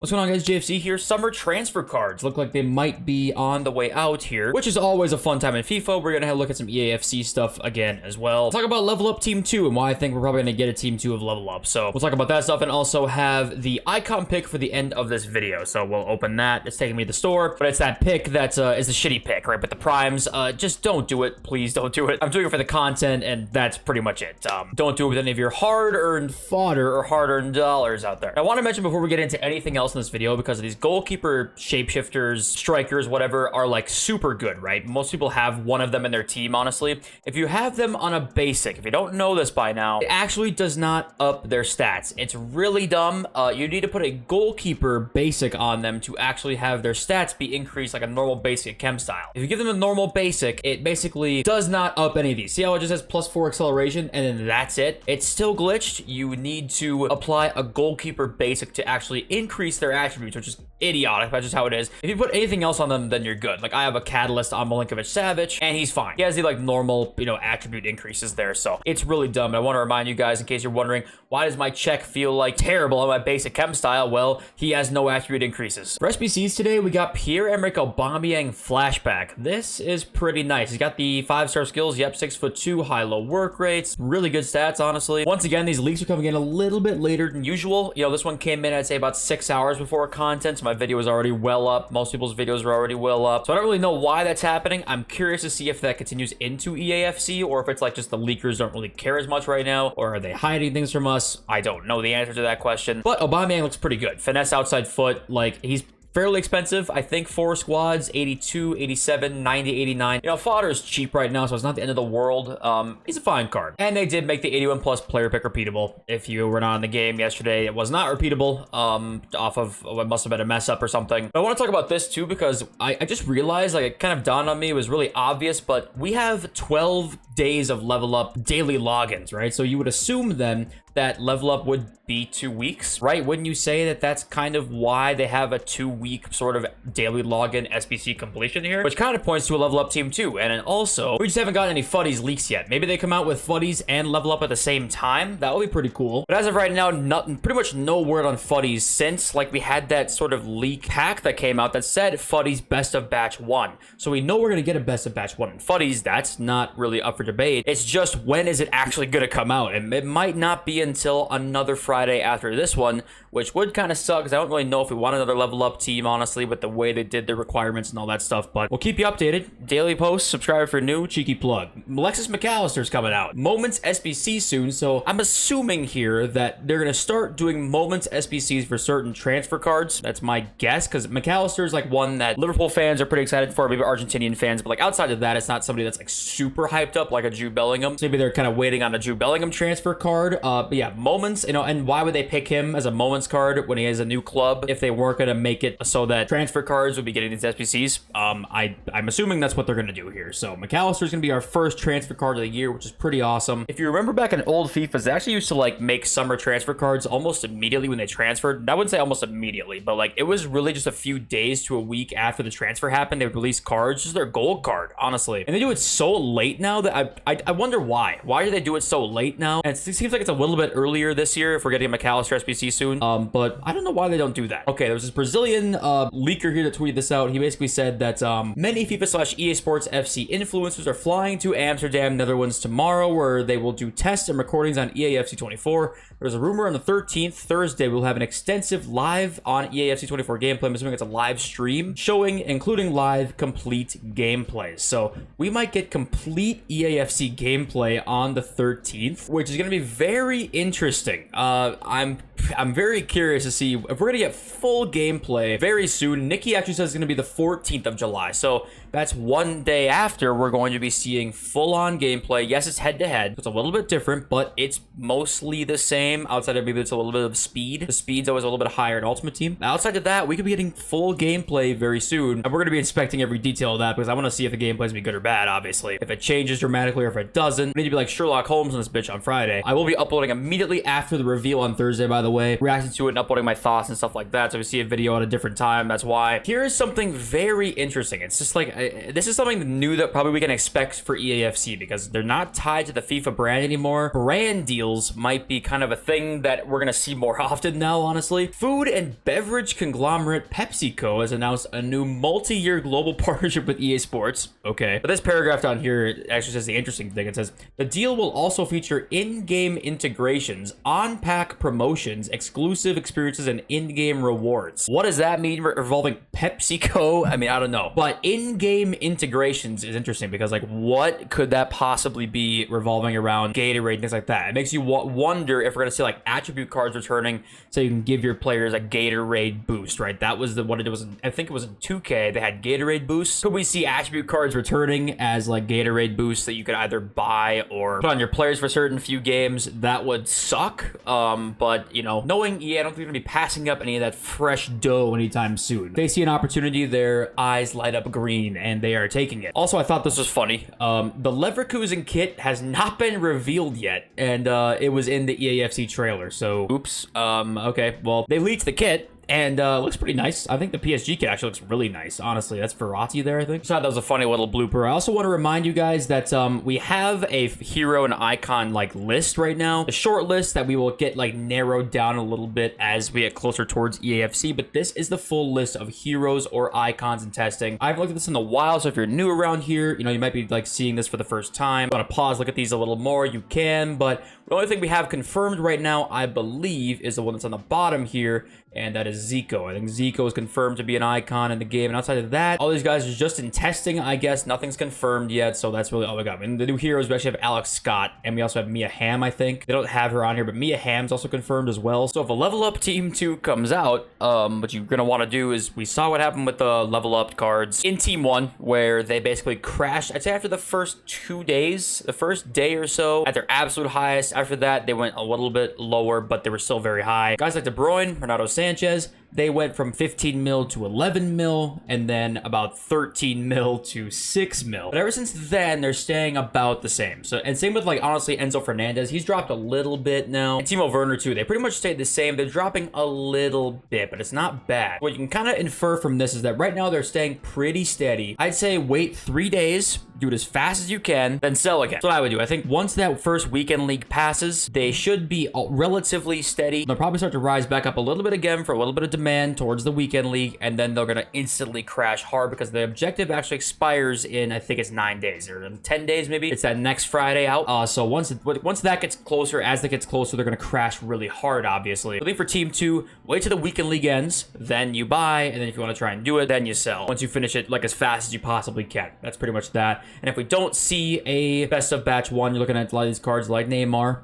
What's going on, guys? JFC here. Summer transfer cards look like they might be on the way out here, which is always a fun time in FIFA. We're going to have a look at some EAFC stuff again as well. Talk about Level Up Team 2 and why I think we're probably going to get a Team 2 of Level Up. So we'll talk about that stuff and also have the icon pick for the end of this video. So we'll open that. It's taking me to the store, but it's that pick that is the shitty pick, right? But the primes, just don't do it. Please don't do it. I'm doing it for the content, and that's pretty much it. Don't do it with any of your hard-earned fodder or hard-earned dollars out there. I want to mention before we get into anything else in this video, because these goalkeeper shapeshifters, strikers, whatever, are like super good, right? Most people have one of them in their team, honestly. If you have them on a basic, if you don't know this by now, it actually does not up their stats. It's really dumb. You need to put a goalkeeper basic on them to actually have their stats be increased like a normal basic chem style. If you give them a normal basic, it basically does not up any of these. See how it just has +4 acceleration and then that's it? It's still glitched. You need to apply a goalkeeper basic to actually increase their attributes, which is idiotic. That's just how it is. If you put anything else on them, then you're good. Like I have a Catalyst on Milinkovic-Savic, and he's fine. He has the like normal, attribute increases there. So it's really dumb. And I want to remind you guys, in case you're wondering, why does my check feel like terrible on my basic chem style? Well, he has no attribute increases. For SBCs today, we got Pierre-Emerick Aubameyang flashback. This is pretty nice. He's got the 5-star skills. Yep, 6'2", high-low work rates. Really good stats, honestly. Once again, these leaks are coming in a little bit later than usual. This one came in, I'd say, about 6 hours before content, so my video is already well up. Most people's videos are already well up, so I don't really know why that's happening. I'm curious to see if that continues into EAFC, or if it's like just the leakers don't really care as much right now, or are they hiding things from us? I don't know the answer to that question, but Aubameyang looks pretty good. Finesse outside foot, like he's fairly expensive. I think 4 squads, 82, 87, 90, 89. Fodder is cheap right now, so it's not the end of the world. He's a fine card. And they did make the 81 plus player pick repeatable. If you were not in the game yesterday, it was not repeatable, off of what must have been a mess up or something. But I want to talk about this too, because I just realized, like, it kind of dawned on me, it was really obvious, but we have 12 days of level up daily logins, right? So you would assume then that level up would be 2 weeks, right? Wouldn't you say that that's kind of why they have a 2-week sort of daily login SBC completion here? Which kind of points to a level up team too. And then also, we just haven't gotten any Futties leaks yet. Maybe they come out with Futties and level up at the same time. That would be pretty cool. But as of right now, pretty much no word on Futties since like we had that sort of leak pack that came out that said Futties best of batch 1. So we know we're going to get a best of batch 1 in Futties. That's not really up for debate. It's just when is it actually going to come out? And it might not be until another Friday after this one, which would kind of suck because I don't really know if we want another level up team, honestly, with the way they did their requirements and all that stuff. But we'll keep you updated. Daily posts, subscribe if you're new, cheeky plug. Alexis McAllister's coming out. Moments SBC soon, so I'm assuming here that they're going to start doing Moments SBCs for certain transfer cards. That's my guess, because McAllister's like one that Liverpool fans are pretty excited for, maybe Argentinian fans, but like outside of that, it's not somebody that's like super hyped up like a Jude Bellingham. So maybe they're kind of waiting on a Jude Bellingham transfer card. But yeah, Moments, and why would they pick him as a Moments card when he has a new club if they weren't going to make it so that transfer cards would be getting these SBCs? I'm assuming that's what they're going to do here. So McAllister's going to be our first transfer card of the year, which is pretty awesome. If you remember back in old FIFAs, they actually used to like make summer transfer cards almost immediately when they transferred. I wouldn't say almost immediately, but like it was really just a few days to a week after the transfer happened. They would release cards, just their gold card, honestly. And they do it so late now that I wonder why. Why do they do it so late now? And it seems like it's a little bit earlier this year if we're getting a McAllister SBC soon. But I don't know why they don't do that. Okay, there was this Brazilian leaker here that tweeted this out. He basically said that many FIFA/EA Sports FC influencers are flying to Amsterdam, Netherlands tomorrow, where they will do tests and recordings on EAFC 24. There's a rumor on the 13th, Thursday, we'll have an extensive live on EAFC 24 gameplay. I'm assuming it's a live stream showing, including live complete gameplays. So we might get complete EAFC gameplay on the 13th, which is going to be very interesting. I'm very curious to see if we're going to get full gameplay very soon. Nikki actually says it's going to be the 14th of July. So that's one day after we're going to be seeing full-on gameplay. Yes, it's head-to-head. It's a little bit different, but it's mostly the same. Outside of maybe it's a little bit of speed. The speed's always a little bit higher in Ultimate Team. Outside of that, we could be getting full gameplay very soon. And we're going to be inspecting every detail of that because I want to see if the gameplay's going to be good or bad, obviously. If it changes dramatically or if it doesn't. We need to be like Sherlock Holmes on this bitch on Friday. I will be uploading immediately after the reveal on Thursday, by the the way, reacting to it and uploading my thoughts and stuff like that. So if you see a video at a different time, that's why. Here is something very interesting. It's just like, this is something new that probably we can expect for EAFC because they're not tied to the FIFA brand anymore. Brand deals might be kind of a thing that we're going to see more often now, honestly. Food and beverage conglomerate PepsiCo has announced a new multi-year global partnership with EA Sports. Okay. But this paragraph down here actually says the interesting thing. It says, the deal will also feature in-game integrations, on-pack promotions, exclusive experiences, and in-game rewards. What does that mean revolving PepsiCo? I mean, I don't know. But in-game integrations is interesting because, like, what could that possibly be revolving around Gatorade, things like that? It makes you wonder if we're going to see, like, attribute cards returning so you can give your players a Gatorade boost, right? That was what it was. I think it was in 2K. They had Gatorade boosts. Could we see attribute cards returning as, like, Gatorade boosts that you could either buy or put on your players for certain few games? That would suck. But, you know, knowing EA, I don't think they're going to be passing up any of that fresh dough anytime soon. They see an opportunity, their eyes light up green, and they are taking it. Also, I thought this was funny. The Leverkusen kit has not been revealed yet, and it was in the EAFC trailer, so oops. Okay, well, they leaked the kit, and it looks pretty nice. I think the PSG kit actually looks really nice, honestly. That's Verratti there, I think. So that was a funny little blooper. I also want to remind you guys that we have a hero and icon like list right now. A short list that we will get like narrowed down a little bit as we get closer towards EAFC, but this is the full list of heroes or icons in testing. I haven't looked at this in a while, so if you're new around here, you know, you might be like seeing this for the first time. If you want to pause, look at these a little more, you can, but the only thing we have confirmed right now, I believe, is the one that's on the bottom here, and that is Zico. I think Zico is confirmed to be an icon in the game, and outside of that, all these guys are just in testing, I guess. Nothing's confirmed yet, so that's really all we got. And the new heroes, we actually have Alex Scott, and we also have Mia Hamm, I think. They don't have her on here, but Mia Hamm's also confirmed as well. So if a Level Up Team 2 comes out, what you're going to want to do is, we saw what happened with the Level Up cards in Team 1, where they basically crashed, I'd say after the first 2 days, the first day or so, at their absolute highest. After that, they went a little bit lower, but they were still very high. Guys like De Bruyne, Renato Sanchez, they went from 15 mil to 11 mil, and then about 13 mil to 6 mil. But ever since then, they're staying about the same. So, and same with, like, honestly, Enzo Fernandez. He's dropped a little bit now. And Timo Werner, too. They pretty much stayed the same. They're dropping a little bit, but it's not bad. What you can kind of infer from this is that right now they're staying pretty steady. I'd say wait 3 days, do it as fast as you can, then sell again. That's what I would do. I think once that first weekend league passes, they should be relatively steady. They'll probably start to rise back up a little bit again for a little bit of demand towards the weekend league, and then they're going to instantly crash hard because the objective actually expires in, I think it's 9 days or 10 days maybe. It's that next Friday out. So once that gets closer, as that gets closer, they're going to crash really hard, obviously. I think for Team 2, wait till the weekend league ends, then you buy, and then if you want to try and do it, then you sell. Once you finish it, like, as fast as you possibly can. That's pretty much that. And if we don't see a best of batch 1, you're looking at a lot of these cards like Neymar.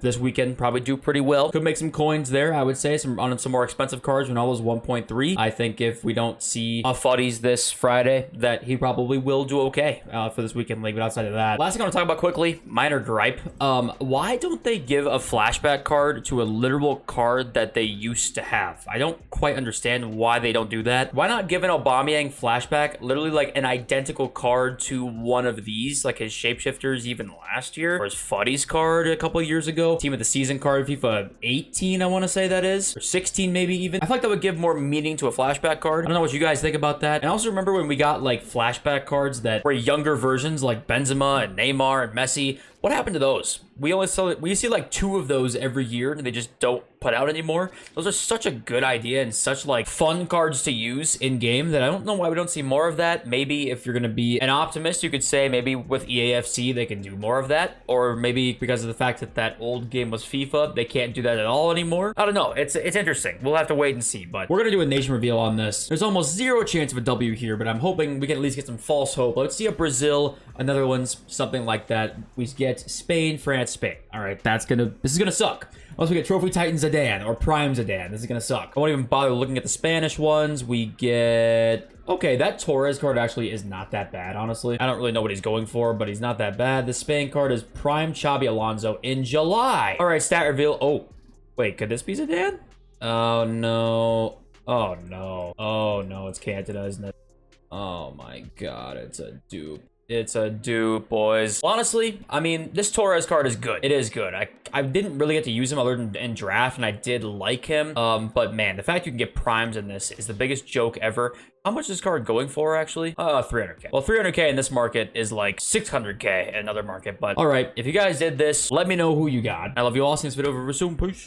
This weekend probably do pretty well. Could make some coins there, I would say, on some more expensive cards. Ronaldo's 1.3. I think if we don't see a Futties this Friday, that he probably will do okay for this weekend league. But outside of that, last thing I want to talk about quickly, minor gripe. Why don't they give a flashback card to a literal card that they used to have? I don't quite understand why they don't do that. Why not give an Aubameyang flashback, literally like an identical card to one of these, like his shapeshifters even last year, or his Futties card a couple years ago, team of the season card, FIFA 18, I want to say that is, or 16 maybe even. I feel like that would give more meaning to a flashback card. I don't know what you guys think about that. And I also remember when we got like flashback cards that were younger versions like Benzema and Neymar and Messi. What happened to those? We see like 2 of those every year, and they just don't put out anymore. Those are such a good idea and such like fun cards to use in game that I don't know why we don't see more of that. Maybe if you're going to be an optimist, you could say maybe with EAFC they can do more of that, or maybe because of the fact that that old game was FIFA, they can't do that at all anymore. I don't know. It's interesting. We'll have to wait and see, but we're going to do a nation reveal on this. There's almost 0 chance of a W here, but I'm hoping we can at least get some false hope. Let's see a Brazil, another one's something like that. We get Spain, France, Spain. All right, this is gonna suck. Unless we get Trophy Titan Zidane or Prime Zidane, this is gonna suck. I won't even bother looking at the Spanish ones. We get, okay, that Torres card actually is not that bad, honestly. I don't really know what he's going for, but he's not that bad. The Spain card is Prime Xabi Alonso in July. All right, stat reveal. Oh, wait, could this be Zidane? Oh no. Oh no. Oh no, it's Cantona, isn't it? Oh my god, it's a dupe. It's a dupe, boys. Well, honestly, I mean, this Torres card is good. It is good. I didn't really get to use him other than in draft, and I did like him. But man, the fact you can get primes in this is the biggest joke ever. How much is this card going for, actually? 300k. Well, 300k in this market is like 600k in another market. But all right, if you guys did this, let me know who you got. I love you all. See you in this video. Over soon. Peace.